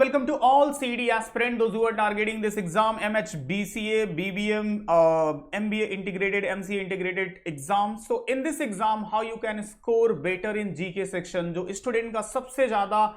welcome to all CET aspirant, those who are targeting this exam, MH, BCA, BBM, MBA integrated, MCA integrated exam. So in this exam, how you can score better in GK section, जो student का सबसे ज्यादा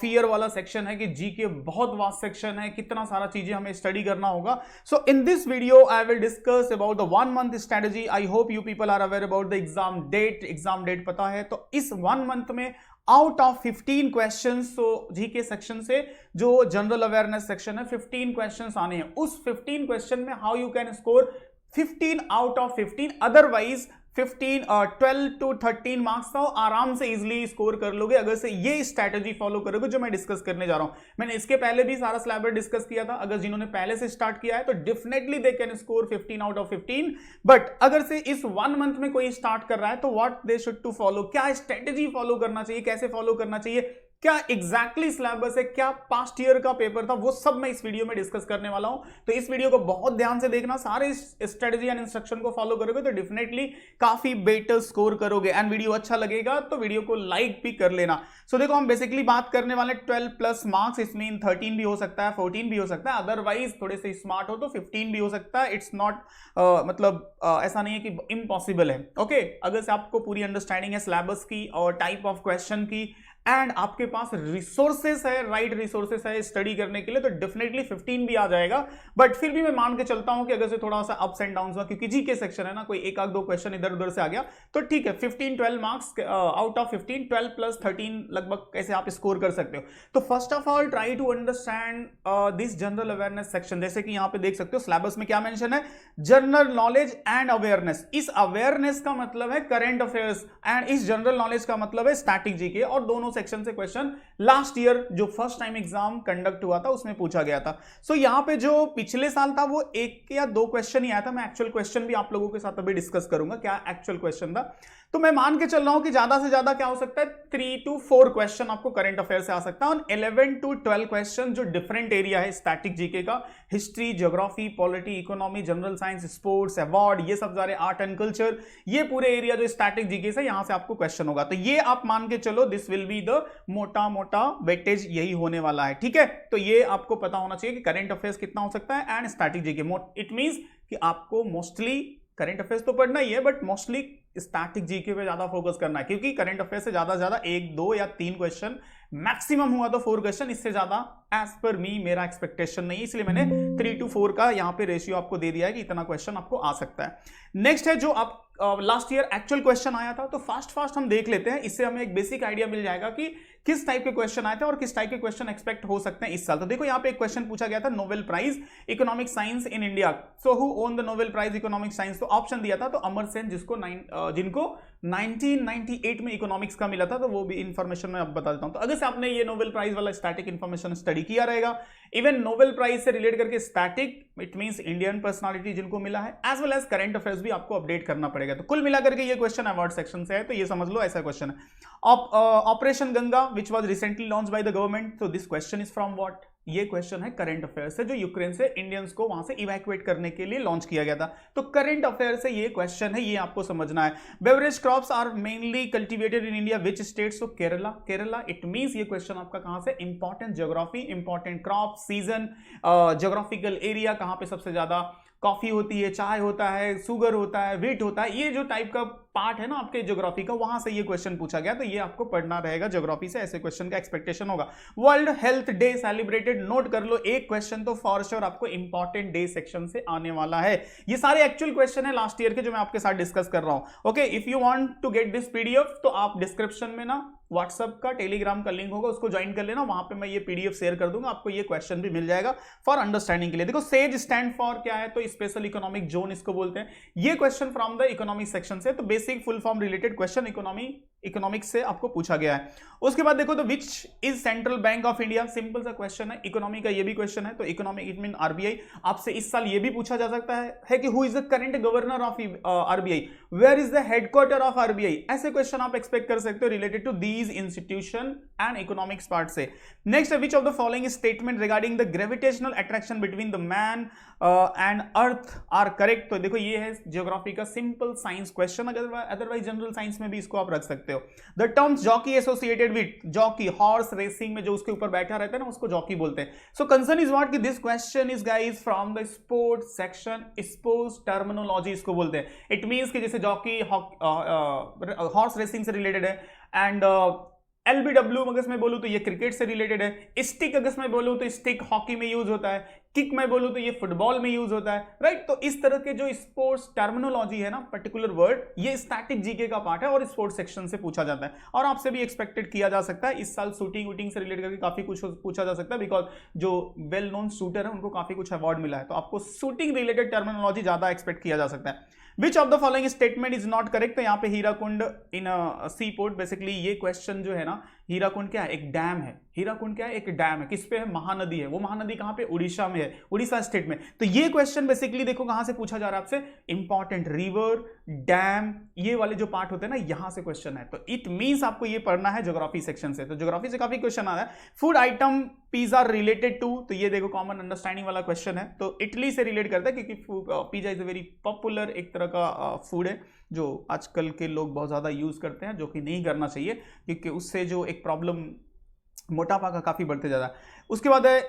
fear वाला section है कि GK बहुत vast section है, कितना सारा चीजें हमें स्टडी करना होगा. So in this video I will discuss about the 1 month strategy. I hope you people are aware about the exam date पता है. तो इस 1 month में आउट ऑफ 15 क्वेश्चंस, तो जीके सेक्शन से जो जनरल अवेयरनेस सेक्शन है 15 क्वेश्चंस आने हैं. उस 15 क्वेश्चन में how you can score 15 out of 15, otherwise 12 to 13 marks तो आराम से इजीली स्कोर कर लोगे अगर से ये स्ट्रैटेजी फॉलो करोगे जो मैं डिस्कस करने जा रहा हूं. मैंने इसके पहले भी सारा सिलेबस डिस्कस किया था. अगर जिन्होंने पहले से स्टार्ट किया है तो definitely they can score 15 out of 15. But अगर से इस 1 month में कोई स्टार्ट कर रहा है तो what they should to follow, क्या स्ट्रैटेजी फॉलो करना चाहिए, कैसे फॉलो करना चाहिए, क्या एग्जैक्टली सिलेबस है, क्या पास्ट ईयर का पेपर था, वो सब मैं इस वीडियो में डिस्कस करने वाला हूं. तो इस वीडियो को बहुत ध्यान से देखना, सारे स्ट्रेटजी एंड इंस्ट्रक्शन को फॉलो करोगे तो डेफिनेटली काफी बेटर स्कोर करोगे. एंड वीडियो अच्छा लगेगा तो वीडियो को लाइक भी कर लेना. सो देखो हम बेसिकली बात करने वाले 12 प्लस मार्क्स. इसमें 13 भी हो सकता है, 14 भी हो सकता है, अदरवाइज थोड़े से स्मार्ट हो तो 15 भी हो सकता है. इट्स नॉट ऐसा नहीं है कि इम्पॉसिबल है. ओके, अगर से आपको पूरी अंडरस्टैंडिंग है सिलेबस की और टाइप ऑफ क्वेश्चन की एंड आपके पास रिसोर्सेस है, राइट रिसोर्सेस है स्टडी करने के लिए, तो डेफिनेटली 15 भी आ जाएगा. बट फिर भी मैं मान के चलता हूं कि अगर से थोड़ा सा अप्स एंड डाउन्स हुआ, क्योंकि जीके सेक्शन है ना, कोई एक आध दो क्वेश्चन इधर उधर से आ गया तो ठीक है, 15-12 मार्क्स आउट ऑफ 15, 12 प्लस 13 लगभग कैसे आप स्कोर कर सकते हो. तो first of all try to understand this general awareness section. जैसे कि यहां पे देख सकते हो सिलेबस में क्या मेंशन है, जनरल नॉलेज एंड अवेयरनेस. इस अवेयरनेस का मतलब है करंट अफेयर्स एंड इस जनरल नॉलेज का मतलब है स्टैटिक जीके. और दोनों सेक्शन से क्वेश्चन लास्ट ईयर जो फर्स्ट टाइम एग्जाम कंडक्ट हुआ था उसमें पूछा गया था. सो यहां पे जो पिछले साल था वो 1 या 2 क्वेश्चन ही आया था. मैं एक्चुअल क्वेश्चन भी आप लोगों के साथ अभी डिस्कस करूंगा क्या एक्चुअल क्वेश्चन था. तो मैं मान के चल रहा हूं कि ज्यादा से ज्यादा क्या हो सकता है, 3 to 4 क्वेश्चन आपको करंट अफेयर से आ सकता है. और 11 to 12 क्वेश्चन जो डिफरेंट एरिया है स्टैटिक जीके का, history, geography, polity, economy, general science, sports, award, ये सब सारे आर्ट एंड कल्चर, ये पूरे एरिया जो स्टैटिक जीके से यहां से आपको क्वेश्चन होगा. तो ये आप मान के चलो दिस विल बी द मोटा मोटा वेटेज यही होने वाला है. ठीक है, तो ये आपको पता होना चाहिए कि करंट अफेयर्स कितना हो सकता है and static GK. It means कि आपको मोस्टली करंट अफेयर्स तो पढ़ना ही है बट मोस्टली स्टैटिक जीके पे ज्यादा फोकस करना है, क्योंकि करंट अफेयर से ज्यादा 1, 2 या 3 क्वेश्चन, मैक्सिमम हुआ तो 4 क्वेश्चन, इससे ज्यादा एज पर मी मेरा एक्सपेक्टेशन नहीं, इसलिए मैंने 3 to 4 का यहां पे रेशियो आपको दे दिया है कि इतना क्वेश्चन आपको आ सकता है. नेक्स्ट है जो आप लास्ट ईयर एक्चुअल क्वेश्चन आया था, तो फास्ट हम देख लेते हैं. इससे हमें एक बेसिक आइडिया मिल जाएगा कि किस टाइप के क्वेश्चन आए थे और किस टाइप के क्वेश्चन एक्सपेक्ट हो सकते हैं इस साल. तो देखो यहाँ पे एक क्वेश्चन पूछा गया था, Nobel prize economic science in India. So who won the Nobel prize economic science. तो ऑप्शन दिया था तो अमर सेन, जिनको 1998 में इकोनॉमिक्स का मिला था. तो वो भी इंफॉर्मेशन मैं अब बता देता हूं. तो अगर से आपने ये नोबेल प्राइज वाला स्टैटिक इंफॉर्मेशन स्टडी किया रहेगा, इवन नोबेल प्राइज से रिलेट करके static, it means Indian personality जिनको मिला है, as well as current affairs भी आपको अपडेट करना पड़ेगा. तो कुल मिलाकर के ये क्वेश्चन अवार्ड सेक्शन से है, तो ये समझ लो ऐसा क्वेश्चन है. Operation Ganga which was recently launch by the government. तो this question is from what, ये क्वेश्चन है करंट अफेयर से, जो यूक्रेन से इंडियंस को वहां से इवैक्यूएट करने के लिए लॉन्च किया गया था. तो करंट अफेयर से ये क्वेश्चन है, ये आपको समझना है. Beverage crops are mainly cultivated in India which states. तो केरला. इट मींस ये क्वेश्चन आपका कहां से, important geography, important crop, season, geographical area, कहां पे सबसे ज्यादा कॉफी होती है, चाय होता है, शुगर होता है, व्हीट होता है, ये जो टाइप का पार्ट है ना आपके ज्योग्राफी का, वहां से ये क्वेश्चन पूछा गया. तो ये आपको पढ़ना रहेगा ज्योग्राफी से, ऐसे क्वेश्चन का एक्सपेक्टेशन होगा. World health day celebrated, note कर लो, एक क्वेश्चन तो फॉर श्योर आपको इंपॉर्टेंट डे सेक्शन से आने वाला है. ये सारे एक्चुअल क्वेश्चन है लास्ट ईयर के जो मैं आपके साथ डिस्कस कर रहा हूं. Okay, if you want to get this PDF तो आप डिस्क्रिप्शन में ना व्हाट्सएप का, टेलीग्राम का लिंक होगा, उसको ज्वाइन कर लेना. वहां पे मैं ये पीडीएफ शेयर कर दूंगा, आपको ये क्वेश्चन भी मिल जाएगा फॉर अंडरस्टैंडिंग के लिए. देखो सेज स्टैंड फॉर क्या है, तो स्पेशल इकोनॉमिक जोन इसको बोलते हैं. ये question from the economic section से, तो basic full form related question economics से आपको पूछा गया है. उसके बाद देखो तो which is central bank of India. Simple सा क्वेश्चन है, इकोनॉमी का ये भी क्वेश्चन है. तो इकोनॉमिक इट मीन आरबीआई. आपसे इस साल ये भी पूछा जा सकता है कि who is the current governor of RBI, where is the headquarter of RBI. ऐसे क्वेश्चन आप एक्सपेक्ट कर सकते हो related to these institution and economics part से. नेक्स्ट है which of the following statement regarding the gravitational attraction between the man and earth are correct. तो देखो ये है ज्योग्राफी का simple science question, otherwise general science में भी इसको आप रख सकते हो. हो। The terms jockey associated with jockey, horse racing में जो उसके ऊपर बैठा रहता है ना, उसको जॉकी बोलते हैं। सो कंसर्न इज व्हाट कि this question is guys from the sports section, sports terminology इसको बोलते हैं। इट मींस कि जैसे जॉकी हॉर्स रेसिंग से रिलेटेड है, एंड LBW अगर मैं बोलूं तो ये क्रिकेट से रिलेटेड है, स्टिक अगर मैं बोलूं तो स्टिक हॉकी में यूज होता है, किक मैं बोलूं तो ये फुटबॉल में यूज होता है, राइट। तो इस तरह के जो स्पोर्ट्स टर्मिनोलॉजी है ना, पर्टिकुलर वर्ड, ये स्टैटिक जीके का पार्ट है और स्पोर्ट्स सेक्शन से पूछा जाता है, और आपसे भी एक्सपेक्टेड किया जा सकता है। इस साल शूटिंग वूटिंग से रिलेटेड करके काफी कुछ पूछा जा सकता है, बिकॉज जो वेल नोन शूटर है उनको काफी कुछ अवार्ड मिला है, तो आपको शूटिंग रिलेटेड टर्मिनोलॉजी ज्यादा एक्सपेक्ट किया जा सकता है। Which of the following statement is not correct, तो यहाँ पे हीराकुंड इन सी पोर्ट, बेसिकली ये क्वेश्चन जो है ना, हीराकुंड क्या है, एक डैम है। हीराकुंड क्या है, एक डैम है। किस पे है, महानदी है। वो महानदी कहां पे, उड़ीसा में है, उड़ीसा स्टेट में। तो ये क्वेश्चन बेसिकली देखो कहां से पूछा जा रहा है आपसे, इंपॉर्टेंट, रिवर, डैम, ये वाले जो पार्ट होते हैं ना, यहां से क्वेश्चन है। तो इट मींस आपको ये पढ़ना है ज्योग्राफी सेक्शन से। तो ज्योग्राफी से काफी क्वेश्चन आ रहा है। Food item pizza related to, तो ये देखो कॉमन अंडरस्टैंडिंग वाला क्वेश्चन है, तो इटली से रिलेट करता है, क्योंकि pizza is a very popular एक तरह का फूड है जो आजकल के लोग बहुत ज्यादा यूज करते हैं, जो कि नहीं करना चाहिए, क्योंकि उससे जो एक प्रॉब्लम मोटापा का काफी बढ़ते जा रहा है। उसके बाद है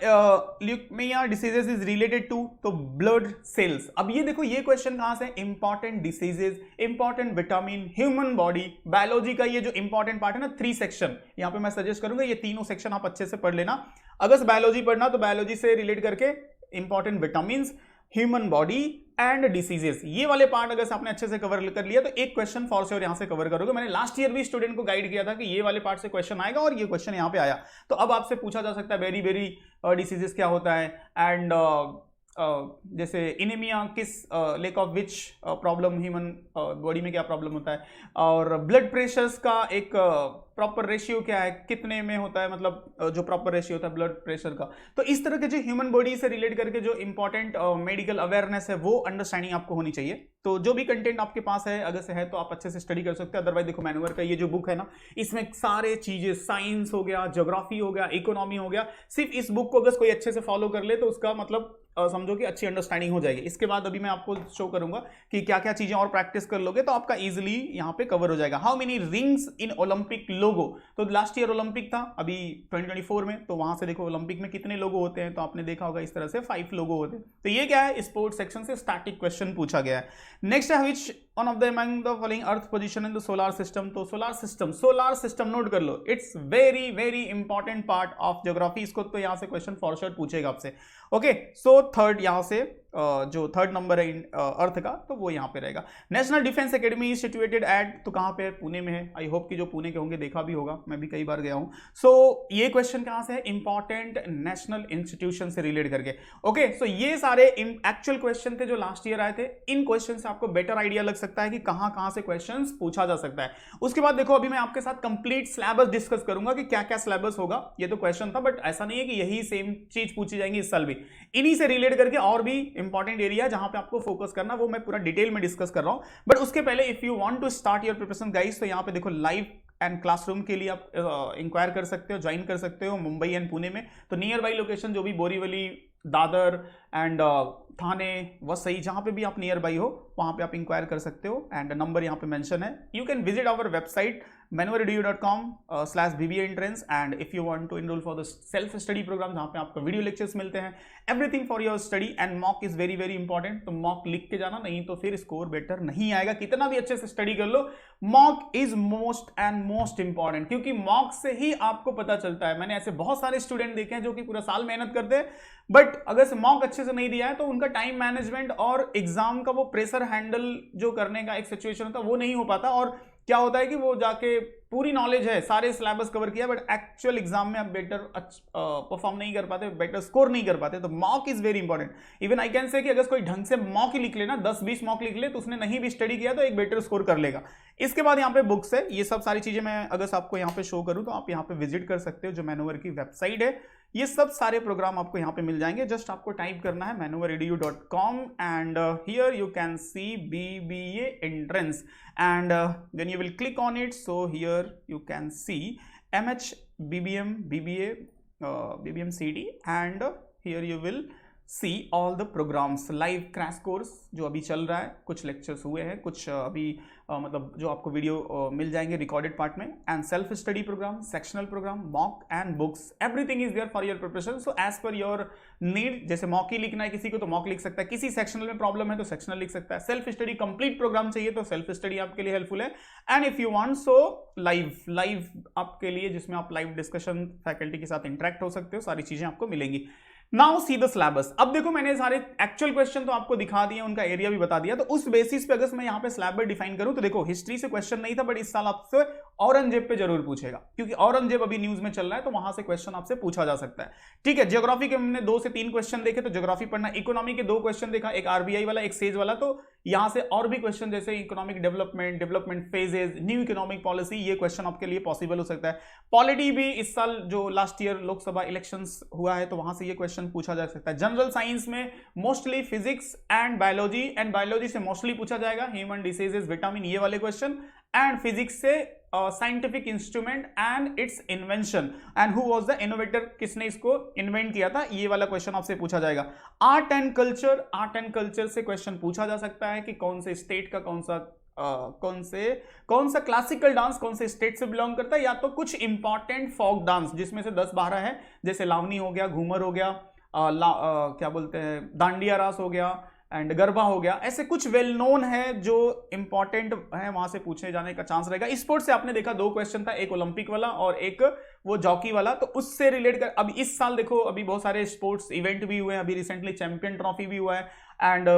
leukaemia diseases is related to, तो ब्लड सेल्स। अब ये देखो ये क्वेश्चन कहां से, important diseases, important vitamin, human body, biology का ये जो इंपॉर्टेंट पार्ट है ना, 3 सेक्शन, यहां पे मैं सजेस्ट करूंगा ये तीनों सेक्शन आप अच्छे से पढ़ लेना। अगर बायोलॉजी पढ़ना तो बायोलॉजी से रिलेट करके important vitamin, human body and diseases, ये वाले पार्ट अगर आपने अच्छे से कवर कर लिया तो एक क्वेश्चन फॉर श्योर यहां से कवर करोगे। मैंने लास्ट ईयर भी स्टूडेंट को गाइड किया था कि ये वाले पार्ट से क्वेश्चन आएगा, और ये क्वेश्चन यहां पे आया। तो अब आपसे पूछा जा सकता है वेरी वेरी डिसीजेस क्या होता है, एंड जैसे इनेमिया किस lake of which problem, human body में क्या प्रॉब्लम होता है, और ब्लड प्रेशर्स का एक प्रॉपर रेशियो क्या है, कितने में होता है, मतलब जो प्रॉपर रेशियो होता है ब्लड प्रेशर का। तो इस तरह के जो ह्यूमन बॉडी से रिलेट करके जो इंपॉर्टेंट मेडिकल अवेयरनेस है, वो अंडरस्टैंडिंग आपको होनी चाहिए। तो जो भी कंटेंट आपके पास है, अगर से है तो आप अच्छे से स्टडी कर सकते हैं। अदरवाइज देखो मैनुअल का ये जो बुक है ना, इसमें सारे चीजें, साइंस हो गया, ज्योग्राफी हो गया, इकोनॉमी हो गया, सिर्फ इस बुक को अगर कोई अच्छे से फॉलो कर ले तो उसका मतलब समझो कि अच्छी अंडरस्टैंडिंग हो जाएगी। इसके बाद अभी मैं आपको शो करूंगा कि क्या क्या चीजें और प्रैक्टिस कर लोगे तो आपका इजीली यहां पे कवर हो जाएगा। How many rings in Olympic logo, तो लास्ट ईयर ओलंपिक था, अभी 2024 में, तो वहां से देखो ओलंपिक में कितने लोगो होते हैं, तो आपने देखा होगा इस तरह से 5 लोगो होते हैं। तो ये क्या है, स्पोर्ट्स सेक्शन से स्टैटिक क्वेश्चन पूछा गया है। नेक्स्ट है which one of the among the following earth position in the solar system, तो सोलर सिस्टम नोट कर लो, it's very very important part of geography. इसको तो यहां से क्वेश्चन फॉर श्योर पूछेगा आपसे। ओके, सो थर्ड यहां से जो थर्ड नंबर है अर्थ का, तो वो यहां पे रहेगा। National defence academy is situated at, तो कहां पे है, पुणे में है। आई होप कि जो पुणे के होंगे देखा भी होगा, मैं भी कई बार गया हूं। सो ये क्वेश्चन कहां से है, इंपॉर्टेंट नेशनल इंस्टीट्यूशन से रिलेट करके। ओके, सो ये सारे एक्चुअल क्वेश्चन थे जो लास्ट ईयर आए थे। इन क्वेश्चन से आपको बेटर आइडिया लग सकता है कि कहां कहां से क्वेश्चन पूछा जा सकता है। उसके बाद देखो अभी मैं आपके साथ कंप्लीट सिलेबस डिस्कस करूंगा कि क्या क्या सिलेबस होगा। ये तो क्वेश्चन था, बट ऐसा नहीं है कि यही सेम चीज पूछी जाएंगी इस साल भी। इन्हीं से रिलेट करके और भी इंपॉर्टेंट एरिया जहां पे आपको फोकस करना, वो मैं पूरा डिटेल में डिस्कस कर रहा हूं। बट उसके पहले if you want to start your preparation guys, तो यहां पे देखो लाइव एंड क्लासरूम के लिए आप इंक्वायर कर सकते हो, ज्वाइन कर सकते हो मुंबई एंड पुणे में। तो नियर बाई लोकेशन जो भी बोरीवली, दादर एंड थाने, वसई, जहां पे भी आप नियर बाई हो वहां पे आप इंक्वायर कर सकते हो। एंड नंबर यहां पे मेंशन है। You can visit our website manuaredu.com/BBA-entrance, and if you want to enroll for the self study program जहां पे आपको वीडियो लेक्चर्स मिलते हैं, everything for your study, and mock is very very important. तो mock लिख के जाना, नहीं तो फिर स्कोर बेटर नहीं आएगा। कितना भी अच्छे से स्टडी कर लो, mock is most and most important, क्योंकि मॉक से ही आपको पता चलता है। मैंने ऐसे बहुत सारे स्टूडेंट देखे हैं जो कि पूरा साल मेहनत करते हैं, बट अगर से मॉक अच्छे से नहीं दिया है तो उनका टाइम मैनेजमेंट और एग्जाम का वो प्रेशर हैंडल जो करने का एक सिचुएशन होता है वो नहीं हो पाता। और क्या होता है कि वो जाके पूरी नॉलेज है, सारे सिलेबस कवर किया, बट एक्चुअल एग्जाम में आप बेटर परफॉर्म नहीं कर पाते, बेटर स्कोर नहीं कर पाते। तो mock is very important. Even I can say कि अगर कोई ढंग से मॉक ही लिख लेना, 10-20 मॉक लिख ले, तो उसने नहीं भी स्टडी किया तो एक बेटर स्कोर कर लेगा। इसके बाद यहाँ पे बुक्स है, ये सब सारी चीजें मैं अगर आपको यहाँ पे शो करूँ तो आप यहाँ पे विजिट कर सकते हो, जो मैनुअर की वेबसाइट है। ये सब सारे प्रोग्राम आपको यहाँ पे मिल जाएंगे। जस्ट आपको टाइप करना है manuaredu.com, and here you can see BBA entrance, and when you will click on it, so here you can see MH BBM BBA BBM CD, and here you will see all the programmes, live crash course जो अभी चल रहा है, कुछ lectures हुए हैं, कुछ अभी मतलब जो आपको वीडियो मिल जाएंगे रिकॉर्डेड पार्ट में, and self study programme, sectional programme, mock and books, everything is there for your preparation. So as per your need, जैसे मॉक ही लिखना है किसी को तो मॉक लिख सकता है, किसी सेक्शनल में प्रॉब्लम है तो सेक्शनल लिख सकता है, सेल्फ स्टडी कंप्लीट प्रोग्राम चाहिए तो सेल्फ स्टडी आपके लिए हेल्पफुल है, and if you want so live आपके लिए, जिसमें आप लाइव डिस्कशन फैकल्टी के साथ इंटरेक्ट हो सकते हो, सारी चीजें आपको मिलेंगी। Now see the syllabus. अब देखो मैंने सारे एक्चुअल क्वेश्चन तो आपको दिखा दिए, उनका एरिया भी बता दिया, तो उस बेसिस पे अगर मैं यहाँ पे सिलेबस डिफाइन करूं तो देखो हिस्ट्री से क्वेश्चन नहीं था, बट इस साल आपसे औरंगजेब पे जरूर पूछेगा, क्योंकि औरंगजेब अभी न्यूज में चल रहा है, तो वहां से क्वेश्चन आपसे पूछा जा सकता है। ठीक है, ज्योग्राफी के हमने 2 से 3 क्वेश्चन देखे, तो ज्योग्राफी पढ़ना। इकोनॉमी के 2 क्वेश्चन देखा, एक आरबीआई वाला, एक सेज वाला, तो यहां से और भी क्वेश्चन जैसे economic development phases, new economic policy, ये क्वेश्चन आपके लिए पॉसिबल हो सकता है। पॉलिटी भी इस साल जो लास्ट ईयर लोकसभा इलेक्शंस हुआ है, तो वहां से ये क्वेश्चन पूछा जा सकता है। जनरल साइंस में मोस्टली फिजिक्स एंड बायोलॉजी से मोस्टली पूछा जाएगा, ह्यूमन डिसीजेस, विटामिन, ये वाले क्वेश्चन, एंड फिजिक्स से scientific instrument and it's invention and who was the innovator, किसने इसको इन्वेंट किया था, ये वाला क्वेश्चन आपसे पूछा जाएगा। आर्ट एंड कल्चर से क्वेश्चन पूछा जा सकता है कि कौन से स्टेट का कौन सा क्लासिकल डांस कौन से स्टेट से बिलोंग करता है, या तो कुछ इंपॉर्टेंट फोक डांस जिसमें से 10-12 है, जैसे लावनी हो गया, घूमर हो गया, क्या बोलते हैं, दांडिया रास हो गया एंड गरबा हो गया, ऐसे कुछ वेल नोन है जो इंपॉर्टेंट है, वहां से पूछे जाने का चांस रहेगा। स्पोर्ट से आपने देखा 2 क्वेश्चन था, एक ओलंपिक वाला और एक वो जॉकी वाला, तो उससे रिलेट कर अब इस साल देखो अभी बहुत सारे स्पोर्ट्स इवेंट भी हुए हैं, अभी रिसेंटली चैंपियन ट्रॉफी भी हुआ है, एंड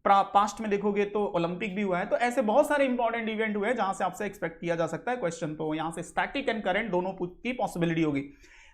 पास्ट में देखोगे तो ओलंपिक भी हुआ है, तो ऐसे बहुत सारे इंपॉर्टेंट इवेंट हुए हैं जहां से आपसे एक्सपेक्ट किया जा सकता है क्वेश्चन, तो यहां से स्टैटिक एंड करंट दोनों की पॉसिबिलिटी होगी।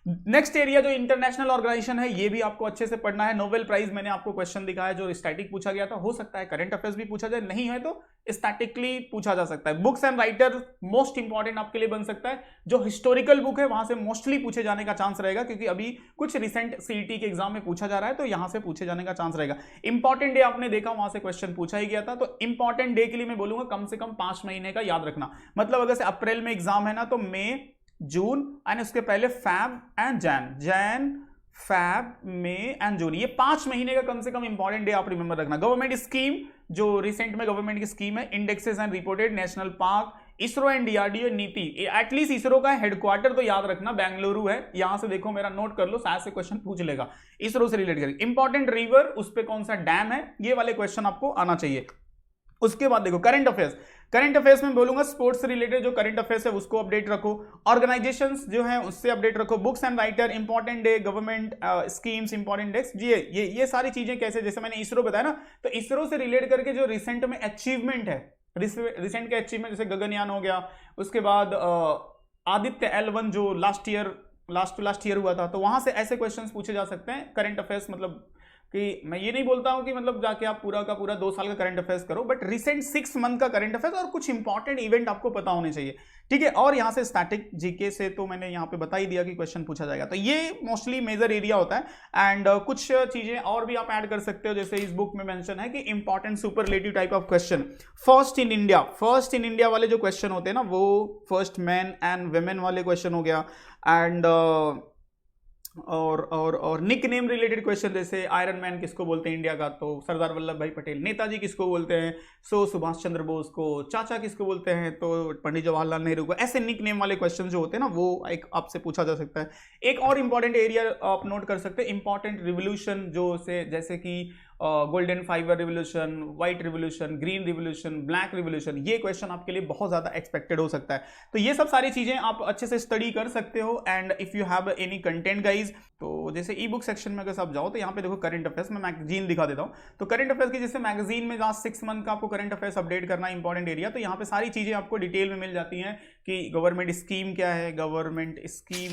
नेक्स्ट एरिया जो इंटरनेशनल ऑर्गेनाइजेशन है, ये भी आपको अच्छे से पढ़ना है। नोबेल प्राइज मैंने आपको क्वेश्चन दिखाया जो स्टैटिक पूछा गया था, हो सकता है करंट अफेयर्स भी पूछा जाए, नहीं है तो स्टैटिकली पूछा जा सकता है। Books and writer most important आपके लिए बन सकता है, जो हिस्टोरिकल बुक है वहां से मोस्टली पूछे जाने का चांस रहेगा, क्योंकि अभी कुछ रिसेंट सीईटी के एग्जाम में पूछा जा रहा है, तो यहां से पूछे जाने का चांस रहेगा। इंपॉर्टेंट डे आपने देखा, वहां से क्वेश्चन पूछा ही गया था, तो इंपॉर्टेंट डे के लिए मैं बोलूंगा कम से कम 5 महीने का याद रखना, मतलब अगर से अप्रैल में एग्जाम है ना, तो मई, जून एंड उसके पहले Feb and Jan, Feb, May and June, ये 5 महीने का कम से कम इंपॉर्टेंट डे आप रिमेंबर रखना। गवर्नमेंट स्कीम जो रिसेंट में गवर्नमेंट की स्कीम है, indexes and reported, national park, ISRO and DRDO Niti, at least ISRO का हेडक्वार्टर तो याद रखना बेंगलुरु है, यहां से देखो मेरा नोट कर लो, शायद से क्वेश्चन पूछ लेगा इसरो से रिलेटेड करके। इंपॉर्टेंट रिवर, उस पर कौन सा डैम है, ये वाले क्वेश्चन आपको आना चाहिए। उसके बाद देखो करंट अफेयर्स में बोलूंगा स्पोर्ट्स से रिलेटेड जो करंट अफेयर्स है उसको अपडेट रखो, ऑर्गेनाइजेशंस जो है उससे अपडेट रखो, books and writer, important day, government schemes, important desk, ये सारी चीजें कैसे, जैसे मैंने इसरो बताया ना, तो इसरो से रिलेट करके जो रिसेंट में अचीवमेंट है, रिसेंट के अचीवमेंट जैसे गगनयान हो गया, उसके बाद आदित्य L1 जो लास्ट ईयर हुआ था, तो वहां से ऐसे क्वेश्चंस पूछे जा सकते हैं। करंट अफेयर्स मतलब कि मैं ये नहीं बोलता हूं कि मतलब जाके आप पूरा का पूरा 2 साल का करंट अफेयर्स करो, बट रिसेंट 6 मंथ का करंट अफेयर्स और कुछ इंपॉर्टेंट इवेंट आपको पता होने चाहिए, ठीक है। और यहां से स्टैटिक जीके से तो मैंने यहां पे बता ही दिया कि क्वेश्चन पूछा जाएगा, तो ये मोस्टली मेजर एरिया होता है। एंड कुछ चीजें और भी आप ऐड कर सकते हो, जैसे इस बुक में मेंशन है कि important superlative type of question, first in India वाले जो क्वेश्चन होते हैं ना, वो फर्स्ट मैन एंड वुमेन वाले क्वेश्चन हो गया, एंड और निक नेम रिलेटेड क्वेश्चन, जैसे आयरन मैन किसको बोलते हैं इंडिया का, तो सरदार वल्लभ भाई पटेल, नेताजी किसको बोलते हैं, सो सुभाष चंद्र बोस को, चाचा किसको बोलते हैं, तो पंडित जवाहरलाल नेहरू को, ऐसे निक नेम वाले क्वेश्चन जो होते हैं ना, वो एक आपसे पूछा जा सकता है। एक और इंपॉर्टेंट एरिया आप नोट कर सकते हैं, इंपॉर्टेंट रिवोल्यूशन जो से जैसे कि golden fibre revolution, white revolution, green revolution, black revolution, ये क्वेश्चन आपके लिए बहुत ज्यादा एक्सपेक्टेड हो सकता है, तो ये सब सारी चीजें आप अच्छे से स्टडी कर सकते हो। And if you have any content guys, तो जैसे ई बुक सेक्शन में अगर आप जाओ तो यहाँ पे देखो करंट अफेयर्स में मैगजीन दिखा देता हूँ, तो करंट अफेयर्स की जैसे मैगजीन में जहाँ 6 मंथ का आपको करंट अफेयर्स अपडेट करना है इंपॉर्टेंट एरिया, तो यहाँ पे सारी चीजें आपको डिटेल में मिल जाती हैं कि गवर्नमेंट स्कीम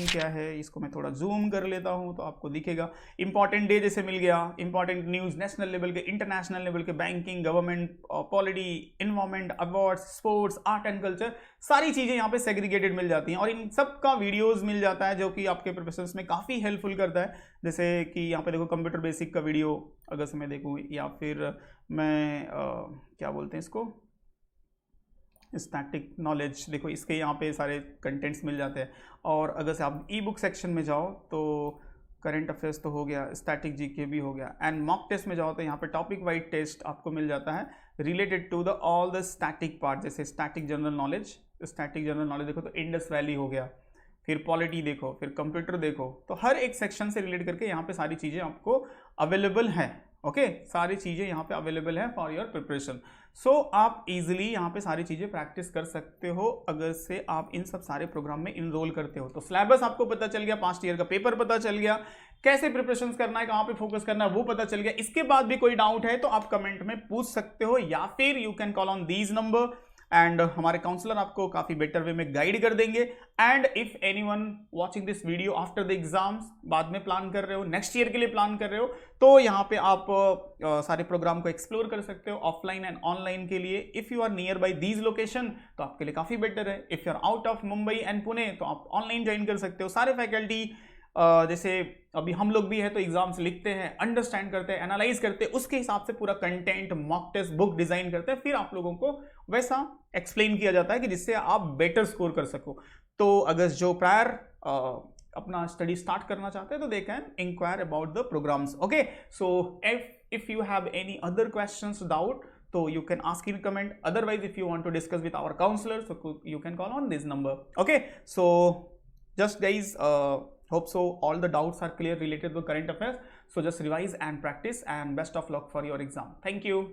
क्या है, इसको मैं थोड़ा जूम कर लेता हूँ तो आपको दिखेगा। इंपॉर्टेंट डे जैसे मिल गया, इंपॉर्टेंट न्यूज नेशनल लेवल के, इंटरनेशनल लेवल के, banking, government polity, environment, awards, sports, art and culture, सारी चीजें यहाँ पे सेग्रीगेटेड मिल जाती हैं, और इन सब का वीडियोस मिल जाता है जो कि आपके प्रिपरेशन में काफी हेल्पफुल करता है। जैसे कि यहाँ पे देखो कंप्यूटर बेसिक का वीडियो अगर से मैं देखूँ, या फिर मैं क्या बोलते हैं इसको, स्टैटिक नॉलेज, देखो इसके यहाँ पे सारे कंटेंट्स मिल जाते हैं। और अगर से आप ई बुक सेक्शन में जाओ तो करंट अफेयर्स तो हो गया, स्टैटिक जीके भी हो गया, एंड मॉक टेस्ट में जाओ तो यहाँ पे टॉपिक वाइज टेस्ट आपको मिल जाता है related to the all the static part, जैसे स्टैटिक जनरल नॉलेज देखो तो इंडस वैली हो गया, फिर पॉलिटी देखो, फिर कंप्यूटर देखो, तो हर एक सेक्शन से रिलेट करके यहाँ पे सारी चीज़ें आपको अवेलेबल हैं। ओके, सारी चीज़ें यहाँ पे अवेलेबल है फॉर योर प्रिपरेशन। सो आप इजीली यहाँ पे सारी चीज़ें प्रैक्टिस कर सकते हो अगर से आप इन सब सारे प्रोग्राम में इनरोल करते हो। तो सिलेबस आपको पता चल गया, पास्ट ईयर का पेपर पता चल गया, कैसे प्रिपरेशन करना है, कहाँ पे फोकस करना है वो पता चल गया। इसके बाद भी कोई डाउट है तो आप कमेंट में पूछ सकते हो, या फिर you can call on these number and हमारे काउंसलर आपको काफी बेटर वे में गाइड कर देंगे। And if anyone watching this video after the exams, बाद में प्लान कर रहे हो, नेक्स्ट ईयर के लिए प्लान कर रहे हो, तो यहाँ पे आप सारे प्रोग्राम को एक्सप्लोर कर सकते हो ऑफलाइन एंड ऑनलाइन के लिए। If you are nearby these location तो आपके लिए काफी बेटर है। If you are out of Mumbai and Pune तो आप ऑनलाइन ज्वाइन कर सकते हो। सारे फैकल्टी जैसे अभी हम लोग भी है तो एग्जाम्स लिखते हैं, अंडरस्टैंड करते हैं, एनालाइज करते हैं, उसके हिसाब से पूरा content mock test book design करते हैं, फिर आप लोगों को वैसा एक्सप्लेन किया जाता है कि जिससे आप बेटर स्कोर कर सको। तो अगर जो प्रायर अपना स्टडी स्टार्ट करना चाहते हैं तो they can enquire about the programmes. Okay, so if you have any other questions, doubt, so you can ask in comment. Otherwise, if you want to discuss with our counselor, so you can call on this number. Okay, so just guys, hope so all the doubts are clear related to current affairs. So just revise and practice, and best of luck for your exam. Thank you.